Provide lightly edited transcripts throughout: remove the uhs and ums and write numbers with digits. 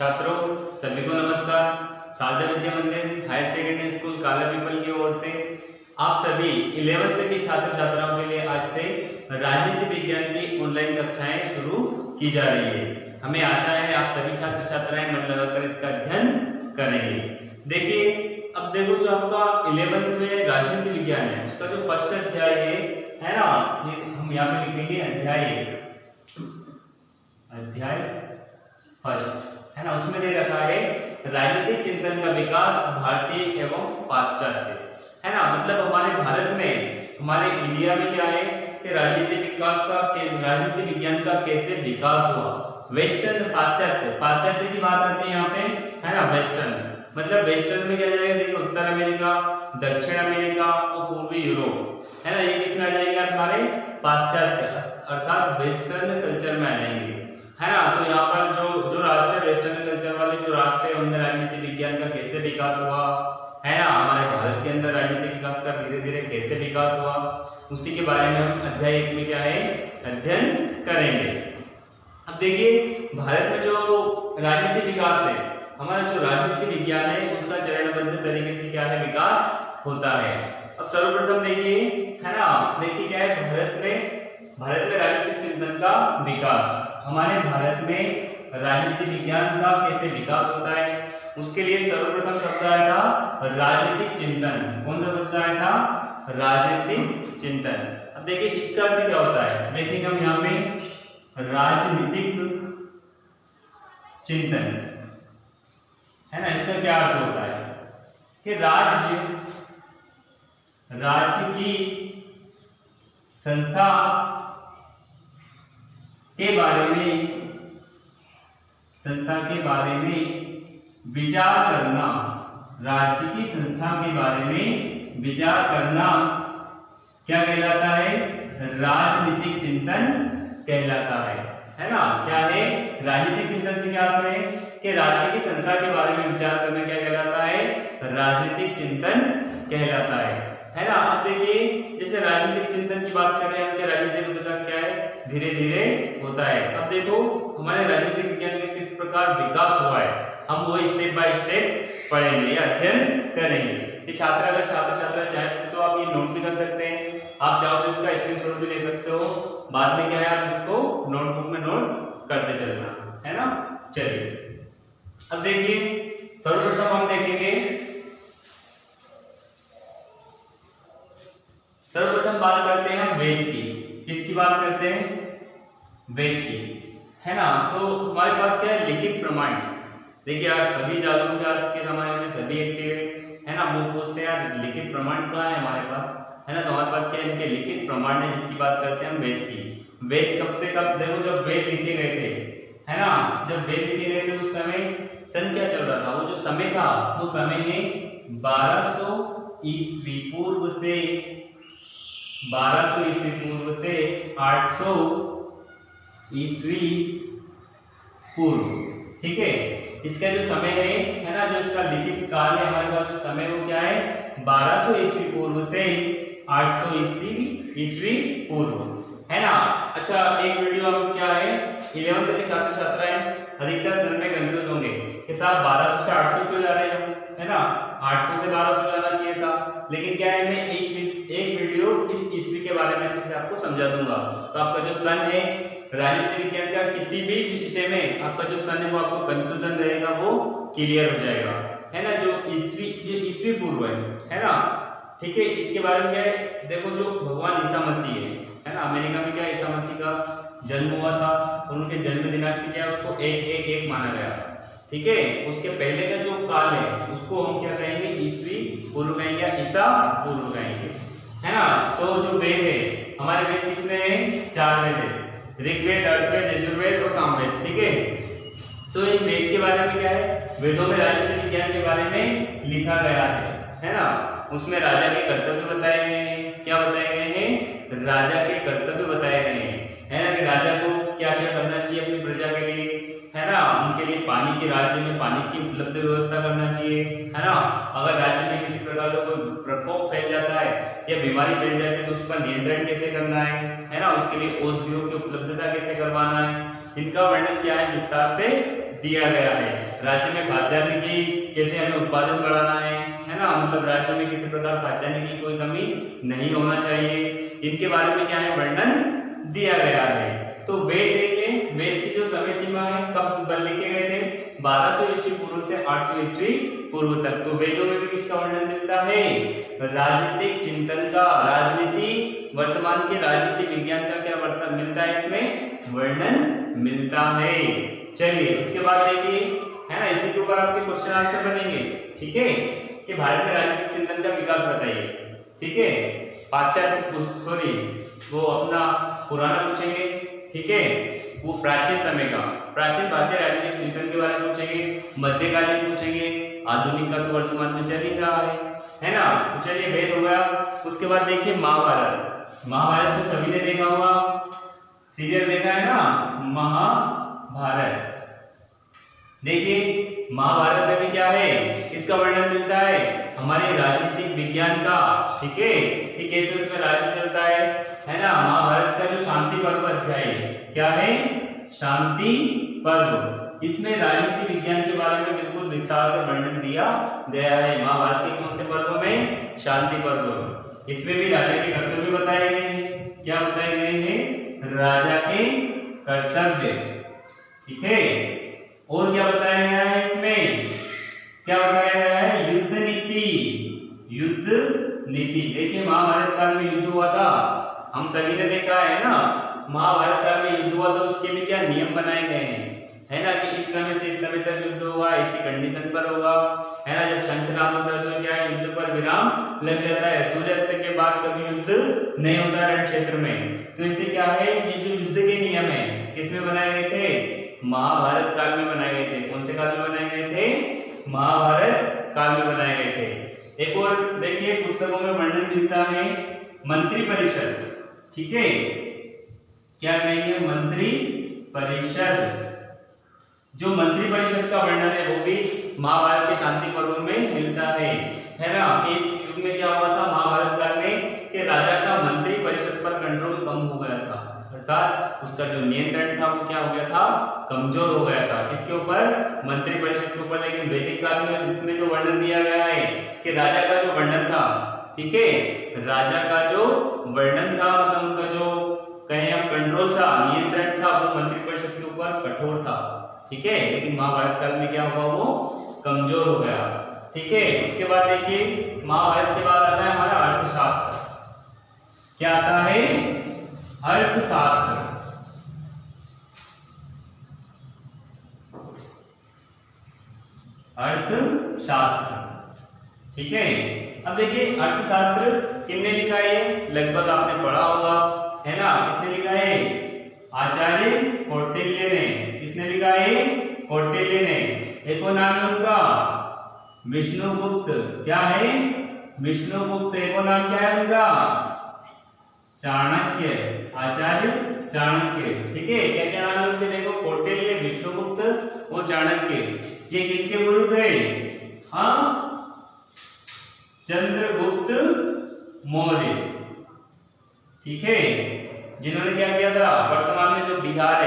छात्रों सभी को नमस्कार। शारदा विद्या मंदिर हायर सेकेंडरी स्कूल काला पीपल की ओर से आप सभी 11वीं के छात्र छात्राओं के लिए आज से राजनीति विज्ञान की ऑनलाइन कक्षाएं शुरू की जा रही है। हमें आशा है आप सभी छात्र छात्राएं मन लगाकर इसका अध्ययन करेंगे। देखिए अब देखो जो आपका 11वीं में राजनीति विज्ञान है उसका जो फर्स्ट अध्याय है ना, ये हम यहाँ पे लिखेंगे अध्याय फर्स्ट है ना। उसमें दे रखा है राजनीतिक चिंतन का विकास भारतीय एवं पाश्चात्य, है ना। मतलब हमारे भारत में, हमारे इंडिया में क्या है कि राजनीति विज्ञान का कैसे विकास हुआ। वेस्टर्न पाश्चात्य की बात आती है यहाँ पे, है ना। वेस्टर्न मतलब वेस्टर्न में क्या जाएगा, देखिए उत्तर अमेरिका, दक्षिण अमेरिका और पूर्वी यूरोप, है ना। ये किसमें आ जाएंगे हमारे पाश्चात्य अर्थात वेस्टर्न कल्चर में आ जाएंगे, है ना। तो यहाँ पर जो राष्ट्र है, वेस्टर्न कल्चर वाले जो राष्ट्र है उनमें राजनीति विज्ञान का कैसे विकास हुआ, है ना। हमारे भारत के अंदर राजनीतिक विकास का धीरे धीरे कैसे विकास हुआ, उसी के बारे में हम अध्याय 1 में क्या है अध्ययन करेंगे। अब देखिए भारत में जो राजनीतिक विकास है, हमारा जो राजनीति विज्ञान है उसका चरणबद्ध तरीके से क्या है विकास होता है। अब सर्वप्रथम देखिए, है ना, देखिए क्या है भारत में राजनीतिक चिंतन का विकास। हमारे भारत में राजनीति विज्ञान का कैसे विकास होता है, उसके लिए सर्वप्रथम शब्द आया था राजनीतिक चिंतन। कौन सा शब्द आया था, राजनीतिक चिंतन। अब देखिए इसका अर्थ क्या होता है, देखेंगे हम यहाँ पे राजनीतिक चिंतन, है ना। इसका क्या अर्थ होता है कि राज्य की संस्था के बारे में विचार करना, राज्य की संस्था के बारे में विचार करना क्या कहलाता है, राजनीतिक चिंतन कहलाता है ना। क्या है, राजनीतिक चिंतन से क्या अर्थ है कि राज्य की संस्था के बारे में विचार करना क्या कहलाता है, राजनीतिक चिंतन कहलाता है ना। अब देखिए जैसे राजनीतिक चिंतन की बात करें हम कि राजनीतिक विकास क्या है, धीरे धीरे होता है। अब देखो हमारे राजनीतिक विज्ञान का किस प्रकार विकास हुआ है, हम वो स्टेप बाय स्टेप पढ़ेंगे या अध्ययन करेंगे। ये छात्र छात्रा चाहे तो आप ये नोट भी कर सकते हैं, आप चाहो तो इसका स्क्रीनशॉट भी ले सकते हो। बाद में क्या है आप इसको नोटबुक में नोट करते चलना, है ना। चलिए अब देखिए सर्वप्रथम हम देखेंगे, सर्वप्रथम बात करते हैं हम वेद की। किसकी बात करते हैं, वेद की, है ना। तो हमारे पास क्या है, लिखित प्रमाण। देखिए आज सभी जागरूक है, आज के जमाने में सभी एक्टिव है ना। वो पूछते हैं यार लिखित प्रमाण कहाँ है हमारे पास, है ना। तो हमारे पास क्या है, इनके लिखित प्रमाण है जिसकी बात करते हैं हम वेद की। वेद कब से कब, देखो जब वेद लिखे गए थे, है ना, जब वेद लिखे गए थे उस समय सन क्या चल रहा था, वो जो समय था वो समय है 1200 ईस्वी पूर्व से 800 ईस्वी पूर्व, ठीक है। इसका जो समय है ना, जो इसका लिखित काल है हमारे पास जो समय वो क्या है 1200 ईस्वी पूर्व से 800 ईस्वी पूर्व, है ना। अच्छा एक वीडियो अब क्या है 11वीं के छात्र छात्राएं अधिकतर सन में कंफ्यूज होंगे कि साहब 1200 से 800 क्यों जा रहे हैं, है ना। 800 से 1200 जाना चाहिए था, लेकिन क्या है मैं एक वीडियो इस ईस्वी के बारे में अच्छे से आपको समझा दूंगा। तो आपका जो सन है राजनीति विज्ञान का किसी भी विषय में आपका जो सन है वो आपको कंफ्यूजन रहेगा वो क्लियर हो जाएगा, है ना। जो ईस्वी पूर्व है ना, ठीक है। इसके बारे में क्या है, देखो जो भगवान ईसा मसीह है ना, अमेरिका में क्या ईसा मसीह का जन्म हुआ था, उनके जन्म दिनांक से क्या उसको 111 माना गया, ठीक है। उसके पहले का जो काल है उसको हम क्या कहेंगे, ईस्वी पूर्व कहेंगे या ईसा पूर्व कहेंगे, है ना। तो जो वेद है हमारे वेद कितने हैं, 4 वेद है, ऋग्वेद, अर्थवेद, यजुर्वेद और सामवेद, ठीक है। तो इन वेद के बारे में क्या है, वेदों में राजनीति विज्ञान के बारे में लिखा गया है ना। उसमें राजा के कर्तव्य बताए गए हैं, क्या बताए गए हैं, राजा के कर्तव्य बताए गए हैं, है ना। कि राजा को क्या क्या करना चाहिए अपनी प्रजा के लिए, है ना। उनके लिए पानी के, राज्य में पानी की उपलब्ध व्यवस्था करना चाहिए, है ना। अगर राज्य में किसी प्रकार का कोई प्रकोप फैल जाता है या बीमारी फैल जाती है तो उस पर नियंत्रण कैसे करना है ना। उसके लिए औषधियों की उपलब्धता कैसे करवाना है, इनका वर्णन क्या है विस्तार से दिया गया है। राज्य में खाद्यान्न की कैसे हमें उत्पादन बढ़ाना है ना, मतलब राज्य में किसी प्रकार खाद्यान्न की कोई कमी नहीं होना चाहिए, इनके बारे में क्या है वर्णन दिया गया है। तो वेद देखिए, वेद की जो समय सीमा है कब लिखे गए थे, 1200 ईस्वी पूर्व से 800 ईस्वी पूर्व तक। तो वेदों में भी किसका वर्णन मिलता है, राजनीतिक चिंतन का, राजनीति वर्तमान के राजनीति विज्ञान का क्या वर्णन मिलता है, इसमें वर्णन मिलता है। चलिए उसके बाद देखिए, है ना, इसी के ऊपर आपके क्वेश्चन आंसर बनेंगे, ठीक है, कि भारत में राजनीतिक चिंतन का विकास बताइए, ठीक है। पाश्चात्य सॉरी वो अपना पुराना पूछेंगे, ठीक है, वो प्राचीन समय का, प्राचीन भारतीय राजनीतिक चिंतन के बारे में पूछेंगे, मध्यकालीन पूछेंगे, आधुनिक का तो वर्तमान में चल ही रहा है ना। तो चलिए वेद हो गया। उसके बाद देखिए महाभारत, महाभारत तो सभी ने देखा होगा, सीरियल देखा है ना, महाभारत। देखिए महाभारत में भी क्या है, इसका वर्णन मिलता है हमारे राजनीतिक विज्ञान का, ठीक है, कि कैसे उसमें राज्य चलता है ना। महाभारत का जो शांति पर्व अध्याय क्या है, शांति पर्व, इसमें राजनीति विज्ञान के बारे में बिल्कुल विस्तार से वर्णन दिया गया है। महाभारत के कौन से पर्व में, शांति पर्व। इसमें भी राजा के कर्तव्य बताए गए हैं, क्या बताए गए हैं, राजा के कर्तव्य, ठीक है। और क्या बताया गया है, इसमें क्या बताया गया है, युद्ध नीति, युद्ध नीति। देखिए महाभारत काल में युद्ध हुआ था, हम सभी ने देखा है ना, महाभारत काल में युद्ध हुआ था, उसके भी क्या नियम बनाए गए हैं, है ना, कि इस समय से इस समय तक युद्ध होगा, इसी कंडीशन पर होगा, है ना। जब शंखनाद होता है तो क्या है, युद्ध पर विराम लग जाता है, सूर्यास्त के बाद कभी युद्ध नहीं होता रण क्षेत्र में। तो इसे क्या है, ये जो युद्ध के नियम है किसमें बनाए गए थे, महाभारत काल में बनाए गए थे। कौन से काल में बनाए गए थे, महाभारत काल में बनाए गए थे। एक और देखिए पुस्तकों में वर्णन मिलता है मंत्री परिषद, ठीक है, क्या कहेंगे, मंत्री परिषद। जो मंत्री परिषद का वर्णन है वो भी महाभारत के शांति पर्व में मिलता है ना। इस युग में क्या हुआ था महाभारत काल में, कि राजा का मंत्री परिषद पर कंट्रोल कम हो गया था, अर्थात उसका जो नियंत्रण था वो क्या हो गया था, कमजोर हो गया था। इसके ऊपर, मंत्री परिषद के ऊपर। लेकिन वैदिक काल में इसमें जो वर्णन दिया गया है कि राजा का जो वर्णन था, ठीक है, राजा का जो वर्णन था, मतलब उनका जो कहें हम कंट्रोल था, नियंत्रण था, वो मंत्री परिषद के ऊपर कठोर था, ठीक है। लेकिन महाभारत काल में क्या हुआ, वो कमजोर हो गया, ठीक है। उसके बाद देखिए महाभारत के बाद आता है हमारा अर्थशास्त्र। क्या आता है, अर्थशास्त्र। अर्थशास्त्र, ठीक है। अब देखिए अर्थशास्त्र किसने लिखा है, लगभग आपने पढ़ा होगा, है ना। किसने लिखा है, आचार्य कौटिल्य ने। किसने लिखा है, कौटिल्य ने। एक और नाम है उनका विष्णुगुप्त। क्या है, विष्णुगुप्त। एक और नाम क्या है उनका, चाणक्य, आचार्य चाणक्य, ठीक है। क्या क्या नाम है उनके, देखो कौटिल्य, विष्णुगुप्त और चाणक्य। ये किसके गुरु थे, हाँ, चंद्रगुप्त मौर्य, ठीक है, जिन्होंने क्या किया था, वर्तमान में जो बिहार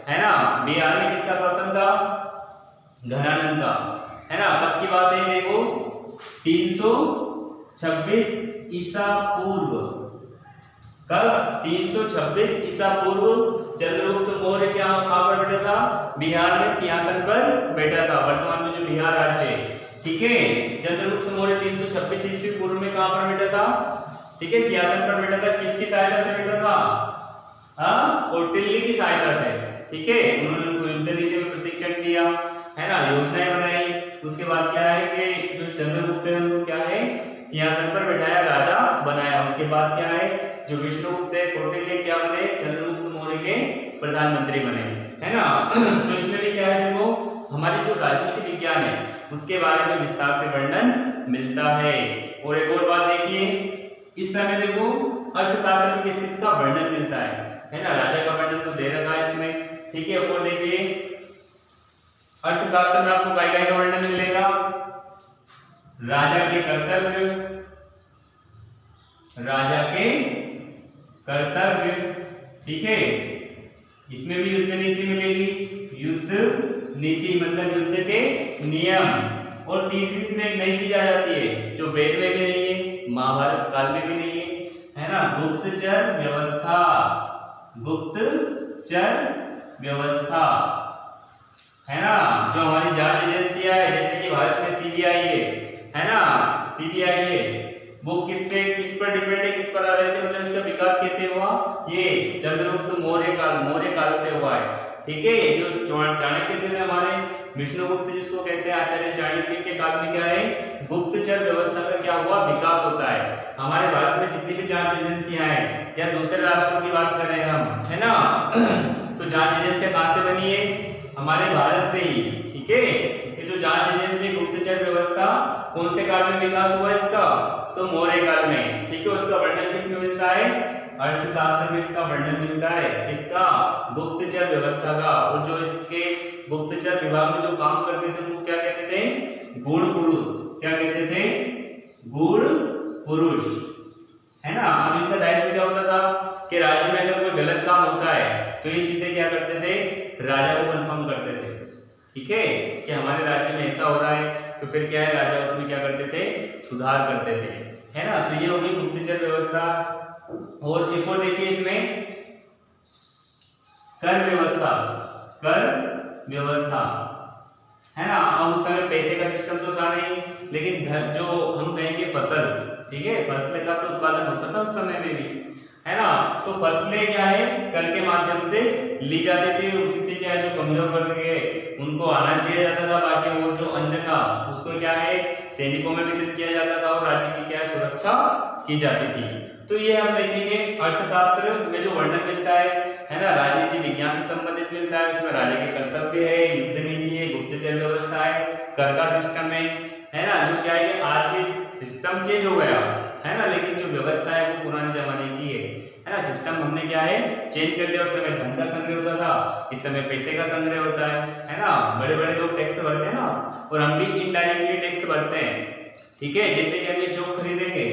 है ना, बिहार में किसका शासन था, घनानंद का, है ना। कब की बात है, देखो 326 ईसा पूर्व। कब, 326 ईसा पूर्व चंद्रगुप्त मौर्य क्या कहां पर बैठा था, बिहार में सिंहासन पर बैठा था, वर्तमान में जो बिहार राज्य है, ठीक है। चंद्रगुप्त मौर्य 326 ईस्वी पूर्व में कहां पर बैठा था, ठीक है, सिंहासन पर बैठा था। किसकी सहायता से बैठा था, हाँ, कौटिल्य की सहायता से, ठीक है। उन्होंने उनको युद्ध नीति में प्रशिक्षण दिया, है ना, योजनाएं बनाई। उसके बाद क्या है कि जो चंद्रगुप्त है उनको क्या है, सिंहासन पर बैठाया, राजा बनाया। उसके बाद क्या है, जो विष्णुगुप्त है, कौटिल्य क्या बने, चंद्रगुप्त मौर्य के प्रधानमंत्री बने, है ना। तो इसमें भी क्या है, देखो हमारे जो राजनीति विज्ञान है उसके बारे में विस्तार से वर्णन मिलता है। और एक और बात देखिए, इस समय देखो अर्थशास्त्र में किस किस का वर्णन मिलता है ना, राजा का वर्णन तो दे रखा है इसमें, ठीक है। और देखिए अर्थशास्त्र में आपको काय काय का वर्णन मिलेगा, राजा के कर्तव्य, राजा के कर्तव्य, ठीक है। इसमें भी युद्ध नीति मिलेगी, युद्ध नीति मतलब युद्ध के नियम। और तीसरी इसमें एक नई चीज आ जाती है जो वेद में भी नहीं है, महाभारत काल में भी नहीं है ना, गुप्तचर व्यवस्था। गुप्तचर व्यवस्था है ना, जो हमारी जांच एजेंसियां है जैसे कि भारत में सीबीआई है ना, सीबीआई है, वो किससे किस पर डिपेंड है, किस पर आधारित है, मतलब इसका विकास कैसे हुआ, ये चंद्रगुप्त मौर्य काल से हुआ है। ठीक है, जो चाणक्य थे हमारे विष्णुगुप्त जिसको कहते हैं, आचार्य चाणक्य के काल में क्या है, गुप्तचर व्यवस्था का क्या हुआ, विकास होता है। हमारे भारत में जितनी भी जांच एजेंसियां हैं या दूसरे राष्ट्रों की बात करें हम, है ना, तो जांच एजेंसियां कहां से बनी है, हमारे भारत से ही। ठीक है, ये जो जांच एजेंसी गुप्तचर व्यवस्था कौन से काल में विकास हुआ इसका, तो मौर्य काल में। ठीक है, उसका वर्णन किसमें मिलता है, अर्थशास्त्र में इसका वर्णन मिलता है, किसका, गुप्तचर व्यवस्था का। और जो इसके गुप्तचर विभाग में जो काम करते थे उनको क्या कहते थे, गूढ़ पुरुष। क्या कहते थे, गूढ़ पुरुष, है ना। अब इनका दायित्व क्या होता था कि राज्य में अगर कोई गलत काम होता है तो ये सीधे क्या करते थे, राजा को कंफर्म करते थे। ठीक है, कि हमारे राज्य में ऐसा हो रहा है, तो फिर क्या है, राजा उसमें क्या करते थे, सुधार करते थे, है ना। तो ये हो गई गुप्तचर व्यवस्था। और एक और देखिए इसमें कर व्यवस्था। कर व्यवस्था, है ना। अब उस समय पैसे का सिस्टम तो था नहीं, लेकिन जो हम कहेंगे फसल, ठीक है, फसल का तो उत्पादन होता था उस समय में भी, है ना। तो फसलें क्या है, कर के माध्यम से ली जाती थी। उसी से क्या है, जो कमजोर वर्ग है उनको अनाज दिया जाता था, बाकी वो जो अन्न था उसको क्या है, सैनिकों में वितरित किया जाता था और राज्य की क्या है, सुरक्षा की जाती थी। तो ये हम देखेंगे अर्थशास्त्र में जो वर्णन मिलता है ना, राजनीति विज्ञान से संबंधित मिलता है। उसमें राजा के कर्तव्य है, युद्ध नीति है, गुप्तचर व्यवस्था है, कर का सिस्टम है ना। जो क्या है कि आज भी सिस्टम चेंज हो गया, है ना, लेकिन जो व्यवस्था है वो पुराने जमाने की है ना। सिस्टम हमने क्या है, चेंज कर लिया। उस समय धन का संग्रह होता था, इस समय पैसे का संग्रह होता है ना। बड़े बड़े लोग टैक्स भरते हैं ना, और हम भी इनडायरेक्टली टैक्स भरते हैं। ठीक है, जैसे कि हम ये चौक खरीदेंगे,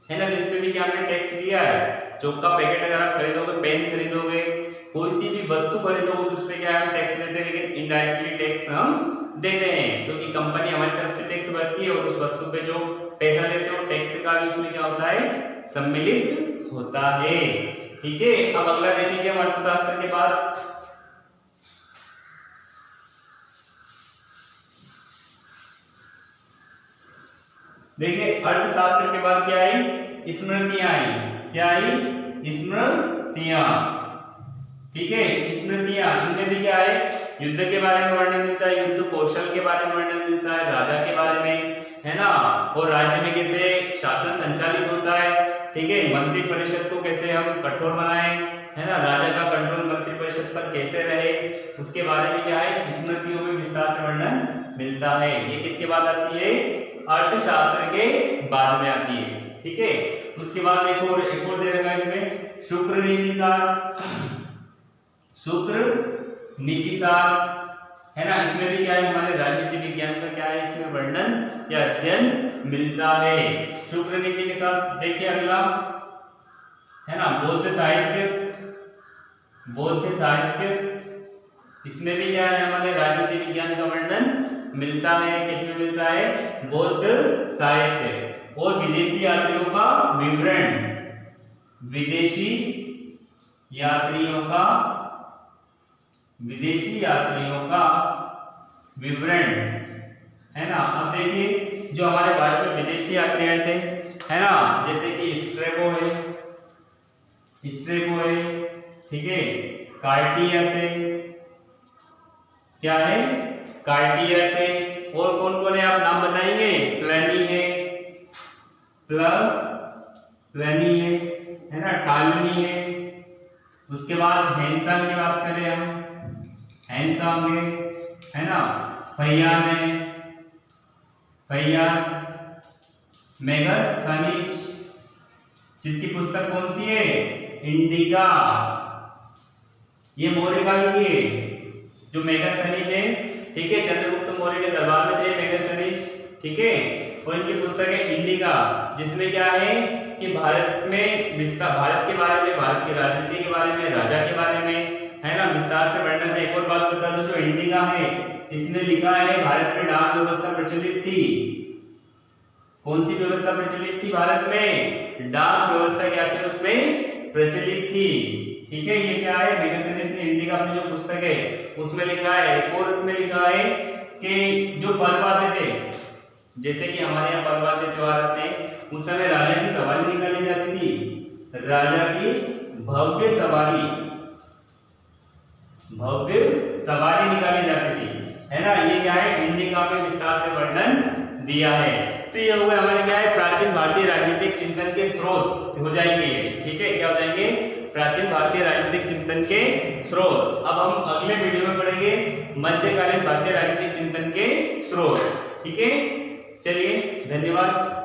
है ना, तो इस पे भी क्या हमने टैक्स दिया है। चौक का पैकेट अगर आप खरीदोगे, पेन खरीदोगे, कोई सी भी वस्तु खरीदोगे, तो उस पे क्या हम टैक्स देते हैं, लेकिन इनडायरेक्टली टैक्स हम देते हैं, क्योंकि कंपनी हमारी तरफ से टैक्स भरती है और उस वस्तु पे जो पैसा लेते हो टैक्स का भी उसमें क्या होता है, सम्मिलित होता है। ठीक है, अब अगला देखेंगे हम अर्थशास्त्र के बाद। देखिए अर्थशास्त्र के बाद क्या आई, स्मृतियां आई। क्या आई, स्मृतियां। ठीक है, स्मृतियां, इनमें भी क्या है, युद्ध के बारे में वर्णन मिलता है, युद्ध कौशल के बारे में वर्णन मिलता है, राजा के बारे में, है ना, और राज्य में कैसे शासन संचालित होता है। ठीक है, मंत्री परिषद को कैसे हम कठोर बनाएं, है ना, राजा का कंट्रोल मंत्री परिषद पर कैसे रहे, उसके बारे में क्या है, स्मृतियों में विस्तार से वर्णन मिलता है। ये किसके बाद आती है, अर्थशास्त्र के बाद में आती है। ठीक है, उसके बाद एक और दे रखा है इसमें, शुक्र नीति सार। शुक्र नीति सार, है ना, इसमें भी क्या है, हमारे राजनीति विज्ञान का क्या है, इसमें वर्णन या अध्ययन मिलता है। शुक्र नीति के साथ देखिए अगला, है ना, बौद्ध साहित्य। बौद्ध साहित्य, इसमें भी क्या है, हमारे राजनीति विज्ञान का वर्णन मिलता है। किसमें मिलता है, बौद्ध साहित्य। और विदेशी यात्रियों का विवरण, विदेशी यात्रियों का विवरण, है ना। अब देखिए जो हमारे भारत में विदेशी यात्री आए थे, है ना, जैसे कि स्ट्रेबो है, ठीक है, कार्टियस है, क्या है, कार्टियस है, और कौन कौन है आप नाम बताएंगे, प्लनी है, प्लनी है ना, टालनी है। उसके बाद हेनसांग की बात करें हम, हेनसांग है ना, फैयान है, फैयान, मेगास्थनीज, जिसकी पुस्तक कौन सी है, इंडिका। ये मौर्य काल की है, जो मेगास्थनीज है, ठीक है, चंद्रगुप्त मौर्य के दरबार में थे मेगास्थनीज, ठीक है, और इनकी पुस्तक है इंडिका, जिसमें क्या है कि भारत में भारत के बारे में, भारत की राजनीति के बारे में, राजा के बारे में, है ना, विस्तार से वर्णन है। एक और बात बता दूं, जो इंडिका है इसमें लिखा है भारत में डाक व्यवस्था प्रचलित थी। कौन सी व्यवस्था प्रचलित थी भारत में? डाक व्यवस्था क्या थी उसमें प्रचलित थी। ठीक है, ये क्या है मेजर गणेश ने हिंदी का अपनी जो पुस्तक है उसमें लिखा है। एक और इसमें लिखा है कि जो पर्व आते थे, जैसे कि हमारे यहाँ पर्व आते त्योहार आते, उस समय राजा की सवारी निकाली जाती थी। राजा की भव्य सवारी निकाली जाती थी, है ना। ये क्या है इंडिका में विस्तार से वर्णन दिया है। तो ये हो गए हमारे क्या है प्राचीन भारतीय राजनीतिक चिंतन के स्रोत हो जाएंगे। ठीक है, क्या हो जाएंगे? प्राचीन भारतीय राजनीतिक चिंतन के स्रोत। अब हम अगले वीडियो में पढ़ेंगे मध्यकालीन भारतीय राजनीतिक चिंतन के स्रोत। ठीक है, चलिए धन्यवाद।